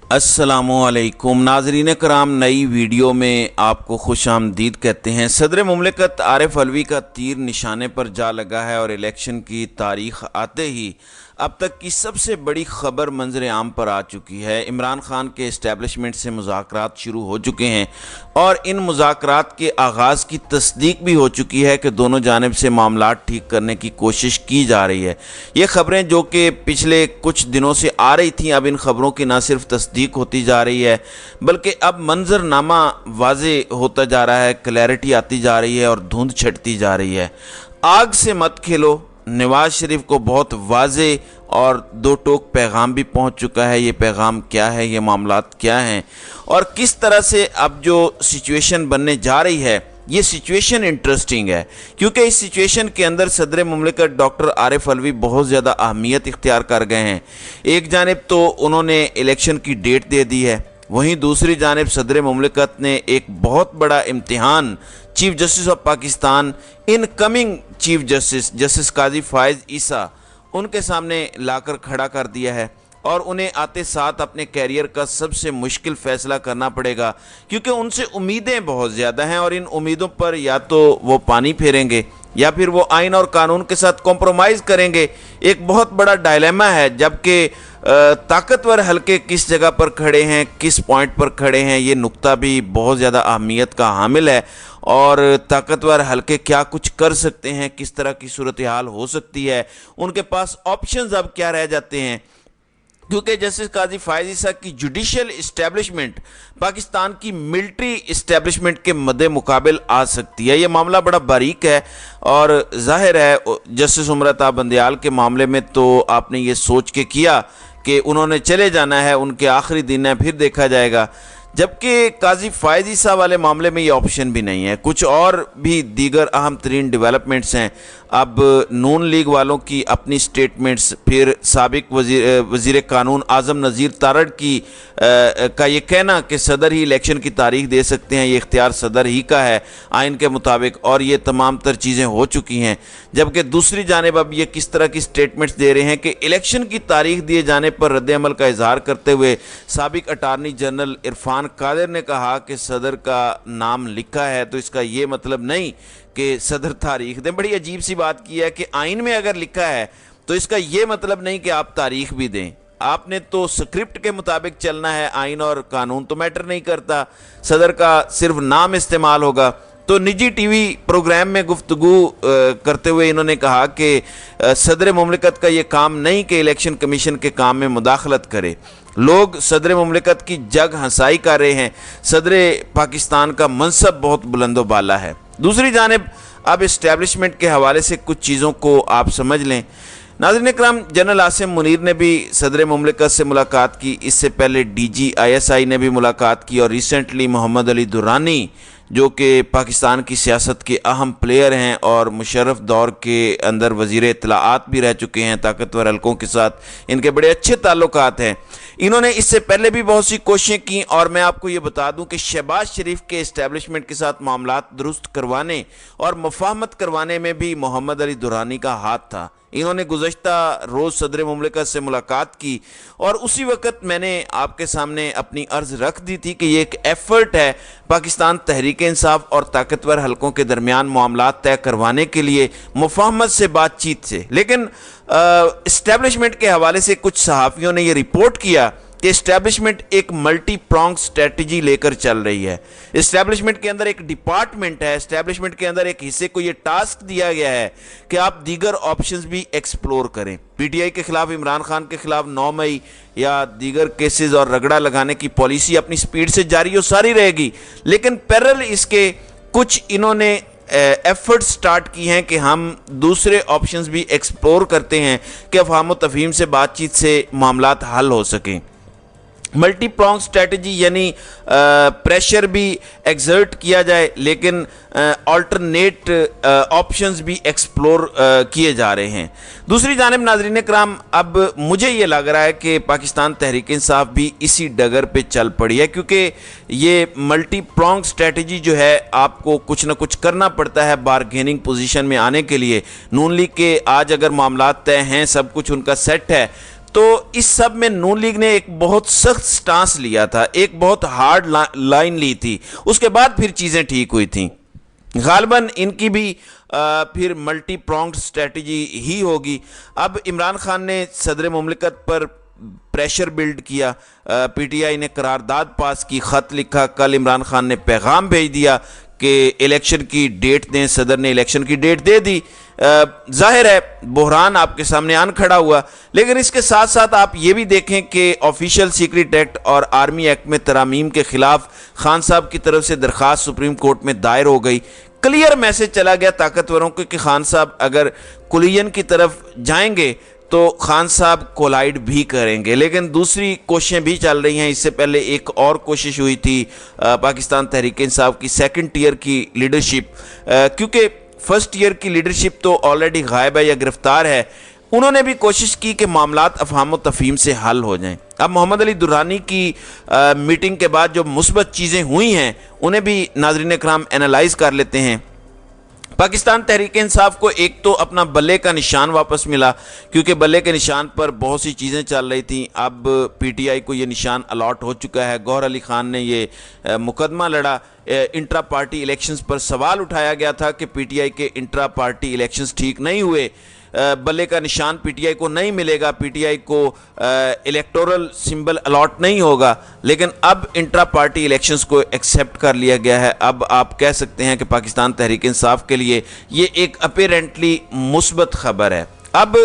अस्सलामुअलैकुम नाजरीन कराम, नई वीडियो में आपको खुश आमदीद कहते हैं। सदर मुमलिकत आरिफ अलवी का तीर निशाने पर जा लगा है और इलेक्शन की तारीख आते ही अब तक की सबसे बड़ी खबर मंजर आम पर आ चुकी है। इमरान खान के इस्टेब्लिशमेंट से मुज़ाकरात शुरू हो चुके हैं और इन मुज़ाकरात के आगाज़ की तस्दीक भी हो चुकी है कि दोनों जानिब से मामलात ठीक करने की कोशिश की जा रही है। ये खबरें जो कि पिछले कुछ दिनों से आ रही थीं, अब इन खबरों की ना सिर्फ तस्दीक होती जा रही है बल्कि अब मंजरनामा वाज़े होता जा रहा है, क्लैरिटी आती जा रही है और धुंध छटती जा रही है। आग से मत खेलो, नवाज शरीफ को बहुत वाज़े और दो टोक पैगाम भी पहुंच चुका है। ये पैगाम क्या है, ये मामलात क्या हैं और किस तरह से अब जो सिचुएशन बनने जा रही है, ये सिचुएशन इंटरेस्टिंग है क्योंकि इस सिचुएशन के अंदर सदर मुमलिकत डॉक्टर आरिफ अलवी बहुत ज़्यादा अहमियत इख्तियार कर गए हैं। एक जानिब तो उन्होंने इलेक्शन की डेट दे दी है, वहीं दूसरी जानिब सदर मुमलिकत ने एक बहुत बड़ा इम्तिहान chief justice of Pakistan, incoming chief justice Qazi Faez Isa, उनके सामने लाकर खड़ा कर दिया है और उन्हें आते साथ अपने कैरियर का सबसे मुश्किल फ़ैसला करना पड़ेगा क्योंकि उनसे उम्मीदें बहुत ज़्यादा हैं और इन उम्मीदों पर या तो वो पानी फेरेंगे या फिर वो आइन और कानून के साथ कॉम्प्रोमाइज़ करेंगे। एक बहुत बड़ा डायलेमा है, जबकि ताकतवर हलके किस जगह पर खड़े हैं, किस पॉइंट पर खड़े हैं, ये नुक्ता भी बहुत ज़्यादा अहमियत का हामिल है और ताकतवर हलके क्या कुछ कर सकते हैं, किस तरह की सूरत हाल हो सकती है, उनके पास ऑप्शंस अब क्या रह जाते हैं। क्योंकि जस्टिस काजी फायज़ ईसा की जुडिशियल इस्टेब्लिशमेंट पाकिस्तान की मिलिट्री इस्टेब्लिशमेंट के मद्दे मुकाबिल आ सकती है। ये मामला बड़ा बारीक है और जाहिर है जस्टिस उमरता बंदयाल के मामले में तो आपने ये सोच के किया कि उन्होंने चले जाना है, उनके आखिरी दिन है, फिर देखा जाएगा। जबकि काजी फायज़ ईसा वाले मामले में ये ऑप्शन भी नहीं है। कुछ और भी दीगर अहम तरीन डेवलपमेंट्स हैं। अब नून लीग वालों की अपनी स्टेटमेंट्स, फिर साबिक वज़ीर कानून आज़म नज़ीर तारड़ की का ये कहना कि सदर ही इलेक्शन की तारीख दे सकते हैं, ये इख्तियार सदर ही का है आइन के मुताबिक, और ये तमाम तर चीज़ें हो चुकी हैं। जबकि दूसरी जानिब अब ये किस तरह की स्टेटमेंट्स दे रहे हैं कि इलेक्शन की तारीख दिए जाने पर रद्द-ए-अमल का इजहार करते हुए साबिक अटारनी जनरल इरफान कादिर ने कहा कि सदर का नाम लिखा है तो इसका ये मतलब नहीं कि सदर तारीख दें। बड़ी अजीब सी बात की है कि आइन में अगर लिखा है तो इसका ये मतलब नहीं कि आप तारीख भी दें। आपने तो स्क्रिप्ट के मुताबिक चलना है, आइन और कानून तो मैटर नहीं करता, सदर का सिर्फ नाम इस्तेमाल होगा। तो निजी टीवी प्रोग्राम में गुफ्तगू करते हुए इन्होंने कहा कि सदर मुमलिकत का ये काम नहीं कि इलेक्शन कमीशन के काम में मुदाखलत करे। लोग सदर मुमलिकत की जग हंसाई कर रहे हैं। सदर पाकिस्तान का मनसब बहुत बुलंदो बाला है। दूसरी जानिब अब इस्टेब्लिशमेंट के हवाले से कुछ चीज़ों को आप समझ लें। नाज़रीन इकराम, जनरल आसिम मुनीर ने भी सदर मुमलिकत से मुलाकात की, इससे पहले DGISI ने भी मुलाकात की और रिसेंटली मोहम्मद अली दुरानी जो कि पाकिस्तान की सियासत के अहम प्लेयर हैं और मुशर्रफ दौर के अंदर वज़ीर इत्तलाआत भी रह चुके हैं, ताकतवर हलकों के साथ इनके बड़े अच्छे ताल्लुकात हैं। इन्होंने इससे पहले भी बहुत सी कोशिशें की और मैं आपको ये बता दूं कि शहबाज शरीफ के इस्टेब्लिशमेंट के साथ मामलात दुरुस्त करवाने और मुफाहमत करवाने में भी मोहम्मद अली दुरानी का हाथ था। इन्होंने गुज़श्ता रोज़ सदर मुमलिकत से मुलाकात की और उसी वक्त मैंने आपके सामने अपनी अर्ज़ रख दी थी कि ये एक एफ़र्ट है पाकिस्तान तहरीक इंसाफ और ताकतवर हलकों के दरमियान मामलात तय करवाने के लिए मुफाहमत से, बातचीत से। लेकिन इस्टेब्लिशमेंट के हवाले से कुछ सहाफ़ियों ने ये रिपोर्ट किया कि इस्टेब्लिशमेंट एक मल्टी प्रॉन्ग स्ट्रेटजी लेकर चल रही है। इस्टेब्लिशमेंट के अंदर एक डिपार्टमेंट है, इस्टेब्लिशमेंट के अंदर एक हिस्से को ये टास्क दिया गया है कि आप दीगर ऑप्शंस भी एक्सप्लोर करें। PTI के खिलाफ, इमरान खान के खिलाफ 9 मई या दीगर केसेस और रगड़ा लगाने की पॉलिसी अपनी स्पीड से जारी और सारी रहेगी, लेकिन पैरेलल इसके कुछ इन्होंने एफर्ट स्टार्ट की हैं कि हम दूसरे ऑप्शंस भी एक्सप्लोर करते हैं कि अफ़हाम व तफ़हीम से, बातचीत से मामलात हल हो सकें। मल्टी प्रॉन्ग स्ट्रेटजी यानी प्रेशर भी एक्सर्ट किया जाए लेकिन अल्टरनेट ऑप्शंस भी एक्सप्लोर किए जा रहे हैं। दूसरी जानिब नाज़रीन कराम, अब मुझे ये लग रहा है कि पाकिस्तान तहरीक इंसाफ भी इसी डगर पे चल पड़ी है क्योंकि ये मल्टी प्रॉन्ग स्ट्रेटजी जो है आपको कुछ ना कुछ करना पड़ता है बारगेनिंग पोजीशन में आने के लिए। नून लीग के आज अगर मामलात तय हैं, सब कुछ उनका सेट है, تو اس سب میں نون لیگ نے ایک بہت سخت سٹانس لیا تھا، ایک بہت ہارڈ لائن لی تھی، اس کے بعد پھر چیزیں ٹھیک ہوئی تھیں۔ غالباً ان کی بھی پھر ملٹی پرونگڈ اسٹریٹجی ہی ہوگی۔ اب عمران خان نے صدر مملکت پر پریشر بلڈ کیا، پی ٹی آئی نے قرارداد پاس کی، خط لکھا، کل عمران خان نے پیغام بھیج دیا کہ الیکشن کی ڈیٹ دیں، صدر نے الیکشن کی ڈیٹ دے دی۔ ظاہر ہے بحران آپ کے سامنے آن کھڑا ہوا، لیکن اس کے ساتھ ساتھ آپ یہ بھی دیکھیں کہ آفیشیل سیکریٹ ایکٹ اور آرمی ایکٹ میں ترامیم کے خلاف خان صاحب کی طرف سے درخواست سپریم کورٹ میں دائر ہو گئی۔ کلیئر میسج چلا گیا طاقتوروں کو کہ خان صاحب اگر کولیجن کی طرف جائیں گے تو خان صاحب کولائیڈ بھی کریں گے، لیکن دوسری کوششیں بھی چل رہی ہیں۔ اس سے پہلے ایک اور کوشش ہوئی تھی پاکستان تحریک انصاف کی سیکنڈ ٹیئر کی لیڈرشپ، کیونکہ فرسٹ ایئر کی لیڈرشپ تو آلریڈی غائب ہے یا گرفتار ہے، انہوں نے بھی کوشش کی کہ معاملات افہام و تفہیم سے حل ہو جائیں۔ اب محمد علی درانی کی میٹنگ کے بعد جو مثبت چیزیں ہوئی ہیں انہیں بھی ناظرین اکرام اینالائز کر لیتے ہیں۔ پاکستان تحریک انصاف کو ایک تو اپنا بلے کا نشان واپس ملا، کیونکہ بلے کے نشان پر بہت سی چیزیں چل رہی تھیں، اب پی ٹی آئی کو یہ نشان الاٹ ہو چکا ہے۔ گوہر علی خان نے یہ مقدمہ لڑا، انٹرا پارٹی الیکشنز پر سوال اٹھایا گیا تھا کہ پی ٹی آئی کے انٹرا پارٹی الیکشنز ٹھیک نہیں ہوئے، بلے کا نشان پی ٹی آئی کو نہیں ملے گا، پی ٹی آئی کو الیکٹورل سمبل الاٹ نہیں ہوگا، لیکن اب انٹرا پارٹی الیکشنز کو ایکسیپٹ کر لیا گیا ہے۔ اب آپ کہہ سکتے ہیں کہ پاکستان تحریک انصاف کے لیے یہ ایک اپیرنٹلی مثبت خبر ہے۔ اب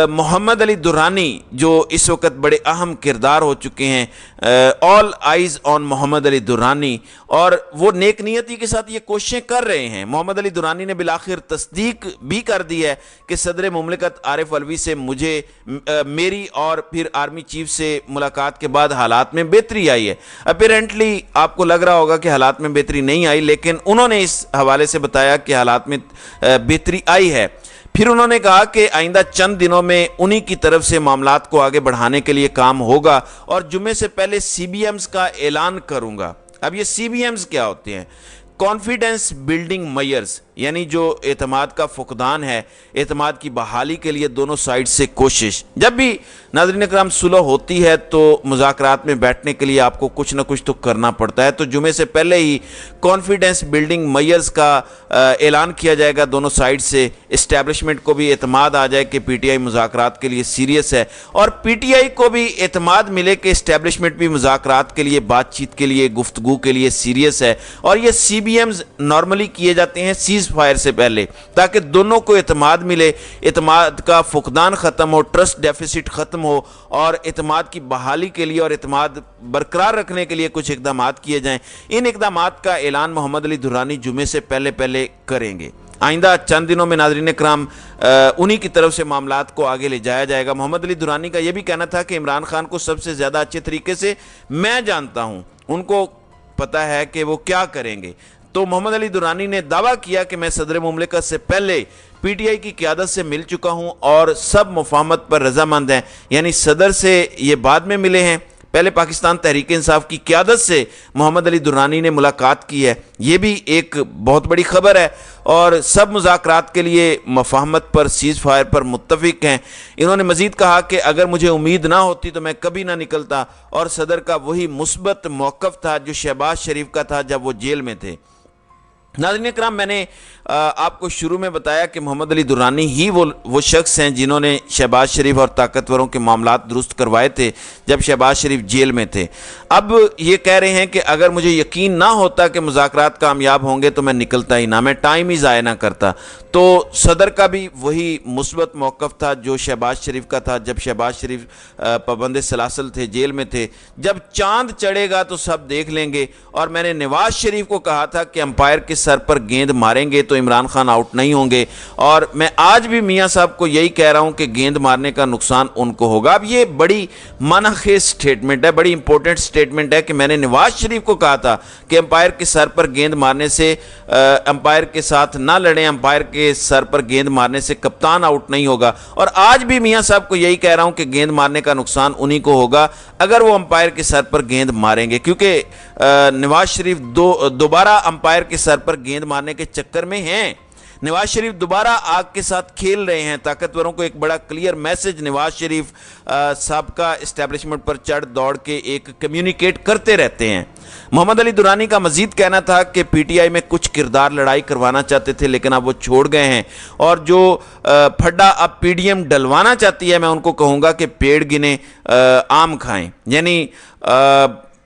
محمد علی درانی جو اس وقت بڑے اہم کردار ہو چکے ہیں، آل آئیز آن محمد علی درانی، اور وہ نیک نیتی کے ساتھ یہ کوششیں کر رہے ہیں۔ محمد علی درانی نے بالآخر تصدیق بھی کر دی ہے کہ صدر مملکت عارف علوی سے میری اور پھر آرمی چیف سے ملاقات کے بعد حالات میں بہتری آئی ہے۔ اپیرنٹلی آپ کو لگ رہا ہوگا کہ حالات میں بہتری نہیں آئی، لیکن انہوں نے اس حوالے سے بتایا کہ حالات میں بہتری آئی ہے۔ پھر انہوں نے کہا کہ آئندہ چند دنوں میں انہی کی طرف سے معاملات کو آگے بڑھانے کے لیے کام ہوگا، اور جمعے سے پہلے سی بی ایمز کا اعلان کروں گا۔ اب یہ سی بی ایمز کیا ہوتے ہیں؟ کانفیڈنس بلڈنگ میئرز، یعنی جو اعتماد کا فقدان ہے، اعتماد کی بحالی کے لیے دونوں سائڈ سے کوشش۔ جب بھی ناظرین اکرام صلح ہوتی ہے تو مذاکرات میں بیٹھنے کے لیے آپ کو کچھ نہ کچھ تو کرنا پڑتا ہے، تو جمعے سے پہلے ہی کانفیڈنس بلڈنگ میئرز کا اعلان کیا جائے گا دونوں سائڈ سے، اسٹیبلشمنٹ کو بھی اعتماد آ جائے کہ پی ٹی آئی مذاکرات کے لیے سیریس ہے، اور پی ٹی آئی کو بھی اعتماد ملے کہ اسٹیبلشمنٹ بھی مذاکرات کے لیے، بات چیت کے لیے، گفتگو کے لیے سیریس ہے۔ اور یہ سی بی ایمز نارملی کیے جاتے ہیں سیز فائر سے پہلے، تاکہ دونوں کو اعتماد ملے، اعتماد کا فقدان ختم ہو، ٹرسٹ ڈیفیسٹ ختم ہو، اور اعتماد کی بحالی کے لیے اور اعتماد برقرار رکھنے کے لیے کچھ اقدامات کیے جائیں۔ ان اقدامات کا اعلان محمد علی درانی جمعے سے پہلے کریں گے۔ آئندہ چند دنوں میں ناظرین اکرام انہی کی طرف سے معاملات کو آگے لے جایا جائے گا۔ محمد علی درانی کا یہ بھی کہنا تھا کہ عمران خان کو سب سے زیادہ اچھے طریقے سے میں جانتا ہوں، ان کو پتہ ہے کہ وہ کیا کریں گے۔ تو محمد علی درانی نے دعویٰ کیا کہ میں صدر مملکت سے پہلے پی ٹی آئی کی قیادت سے مل چکا ہوں اور سب مفاہمت پر رضامند ہیں، یعنی صدر سے یہ بعد میں ملے ہیں، پہلے پاکستان تحریک انصاف کی قیادت سے محمد علی درانی نے ملاقات کی ہے۔ یہ بھی ایک بہت بڑی خبر ہے، اور سب مذاکرات کے لیے مفاہمت پر، سیز فائر پر متفق ہیں۔ انہوں نے مزید کہا کہ اگر مجھے امید نہ ہوتی تو میں کبھی نہ نکلتا، اور صدر کا وہی مثبت موقف تھا جو شہباز شریف کا تھا جب وہ جیل میں تھے۔ ناظرین اکرام، میں نے آپ کو شروع میں بتایا کہ محمد علی درانی ہی وہ شخص ہیں جنہوں نے شہباز شریف اور طاقتوروں کے معاملات درست کروائے تھے جب شہباز شریف جیل میں تھے۔ اب یہ کہہ رہے ہیں کہ اگر مجھے یقین نہ ہوتا کہ مذاکرات کامیاب ہوں گے تو میں نکلتا ہی نہ، میں ٹائم ہی ضائع نہ کرتا۔ تو صدر کا بھی وہی مثبت موقف تھا جو شہباز شریف کا تھا جب شہباز شریف پابند سلاسل تھے، جیل میں تھے۔ جب چاند چڑھے گا تو سب دیکھ لیں گے، اور میں نے نواز شریف کو کہا تھا کہ امپائر کے سر پر گیند ماریں گے تو عمران خان آؤٹ نہیں ہوں گے، اور میں آج بھی میاں صاحب کو یہی کہہ رہا ہوں کہ گیند مارنے کا نقصان ان کو ہوگا۔ اب یہ بڑی معنی خیز سٹیٹمنٹ ہے، بڑی امپورٹنٹ سٹیٹمنٹ ہے کہ میں نے نواز شریف کو کہا تھا کہ امپائر کے سر پر گیند مارنے سے، امپائر کے ساتھ نہ لڑیں، امپائر کے سر پر گیند مارنے سے کپتان آؤٹ نہیں ہوگا، اور آج بھی میاں صاحب کو یہی کہہ رہا ہوں کہ گیند مارنے کا نقصان انہی کو ہوگا اگر وہ امپائر کے سر پر گیند ماریں گے، کیونکہ نواز شریف دوبارہ امپائر کے سر پر گیند مارنے کے چکر میں ہیں۔ नवाज शरीफ दोबारा आग के साथ खेल रहे हैं। ताकतवरों को एक बड़ा क्लियर मैसेज नवाज शरीफ सबका इस्टेब्लिशमेंट पर चढ़ दौड़ के एक कम्युनिकेट करते रहते हैं। मोहम्मद अली दुरानी का मजीद कहना था कि पीटीआई में कुछ किरदार लड़ाई करवाना चाहते थे लेकिन अब वो छोड़ गए हैं, और जो फड्डा अब पीडीएम डलवाना चाहती है, मैं उनको कहूँगा कि पेड़ गिने आम खाएं। यानी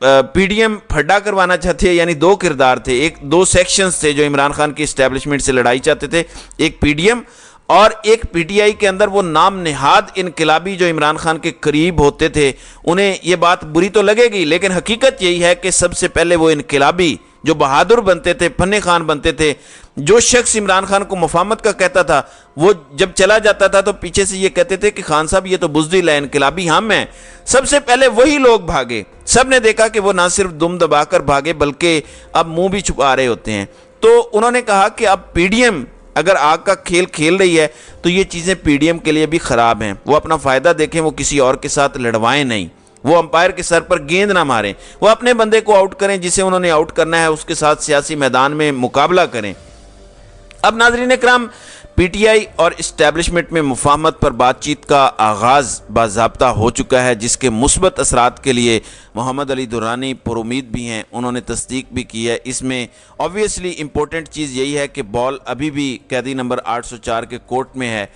पीडीएम फड्डा करवाना चाहते हैं, यानी दो किरदार थे, एक दो सेक्शंस थे जो इमरान खान की इस्टेब्लिशमेंट से लड़ाई चाहते थे, एक पीडीएम और एक पीटीआई के अंदर वो नाम निहाद इनकलाबी जो इमरान खान के करीब होते थे। उन्हें ये बात बुरी तो लगेगी लेकिन हकीकत यही है कि सबसे पहले वो इनकलाबी जो बहादुर बनते थे, फन्ने खान बनते थे, जो शख्स इमरान खान को मुफाहमत का कहता था, वो जब चला जाता था तो पीछे से ये कहते थे कि खान साहब ये तो बुज़दिल है, इनकलाबी हम हैं। सबसे पहले वही लोग भागे। सब ने देखा कि वो ना सिर्फ दुम दबाकर भागे बल्कि अब मुंह भी छुपा रहे होते हैं। तो उन्होंने कहा कि अब पीडीएम अगर आग का खेल खेल रही है तो ये चीज़ें पीडीएम के लिए भी ख़राब हैं। वो अपना फ़ायदा देखें, वो किसी और के साथ लड़वाएं नहीं, वो अंपायर के सर पर गेंद ना मारें, वो अपने बंदे को आउट करें जिसे उन्होंने आउट करना है, उसके साथ सियासी मैदान में मुकाबला करें। अब नाज़रीन इकराम, पीटीआई और इस्टेब्लिशमेंट में मुफाहमत पर बातचीत का आगाज़ बाज़ाब्ता हो चुका है, जिसके मुस्बत असरात के लिए मोहम्मद अली दुरानी पुरुमीद भी हैं। उन्होंने तस्दीक भी की है। इसमें ऑब्वियसली इम्पोर्टेंट चीज़ यही है कि बॉल अभी भी कैदी नंबर 804 के कोर्ट में है।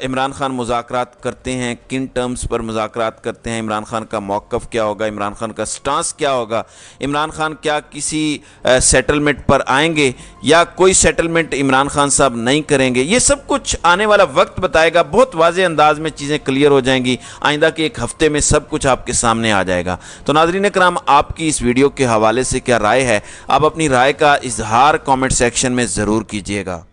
इमरान खान मुज़ाकरात करते हैं, किन टर्म्स पर मुज़ाकरात करते हैं, इमरान खान का मौक़िफ़ क्या होगा, इमरान खान का स्टांस क्या होगा, इमरान खान क्या किसी सेटलमेंट पर आएंगे या कोई सेटलमेंट इमरान खान साहब नहीं करेंगे, ये सब कुछ आने वाला वक्त बताएगा। बहुत वाज़े अंदाज में चीज़ें क्लियर हो जाएंगी। आइंदा के एक हफ्ते में सब कुछ आपके सामने आ जाएगा। तो नाज़रीन इकराम, आपकी इस वीडियो के हवाले से क्या राय है? आप अपनी राय का इजहार कमेंट सेक्शन में ज़रूर कीजिएगा।